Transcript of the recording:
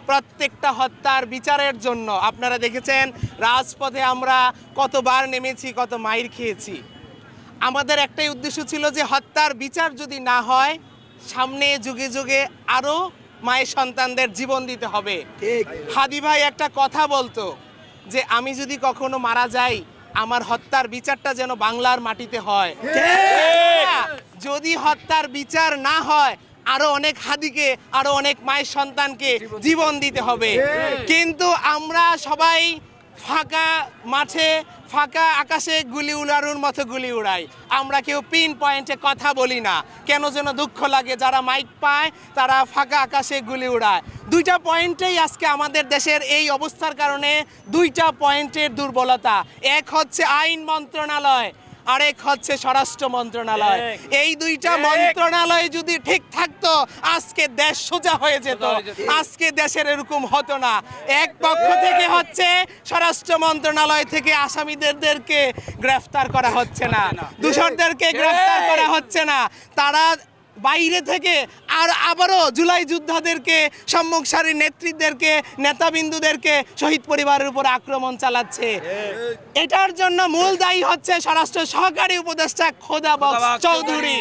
প্রত্যেকটা হত্যার বিচারের জন্য। আপনারা দেখেছেন রাজপথে আমরা কতবার নেমেছি, কত মাইর খেয়েছি। আমাদের একটাই উদ্দেশ্য ছিল যে হত্যার বিচার যদি না হয়, সামনে যুগে যুগে আরো মায়ের সন্তানদের জীবন দিতে হবে। হাদি ভাই একটা কথা বলতো যে আমি যদি কখনো মারা যাই, আমার হত্যার বিচারটা যেন বাংলার মাটিতে হয়। যদি হত্যার বিচার না হয়, আরো অনেক হাদিকে, আরো অনেক মায়ের সন্তানকে জীবন দিতে হবে। কিন্তু আমরা সবাই ফাঁকা মাঠে, ফাঁকা আকাশে গুলি উড়ানোর মতো গুলি উড়াই। আমরা কেউ পিন পয়েন্টে কথা বলি না, কেন যেন দুঃখ লাগে। যারা মাইক পায় তারা ফাঁকা আকাশে গুলি উড়ায়। দুইটা পয়েন্টেই আজকে আমাদের দেশের এই অবস্থার কারণে দুইটা পয়েন্টের দুর্বলতা। এক হচ্ছে আইন মন্ত্রণালয়, আরেক হচ্ছে স্বরাষ্ট্র মন্ত্রণালয়। এই দুইটা মন্ত্রণালয় যদি ঠিক থাকতো, আজকে দেশ সোজা হয়ে যেত, আজকে দেশের এরকম হতো না। এক পক্ষ থেকে হচ্ছে স্বরাষ্ট্র মন্ত্রণালয় থেকে আসামিদেরকে গ্রেফতার করা হচ্ছে না, দোষরদেরকে গ্রেফতার করা হচ্ছে না, তারা বাইরে থেকে আর আবারও জুলাই যোদ্ধাদেরকে, সম্মুখ সারির নেতৃত্বদেরকে, নেতাবিন্দুদেরকে, শহীদ পরিবারের উপর আক্রমণ চালাচ্ছে। এটার জন্য মূল দায়ী হচ্ছে স্বরাষ্ট্র সহকারী উপদেষ্টা খোদা বক্স চৌধুরী।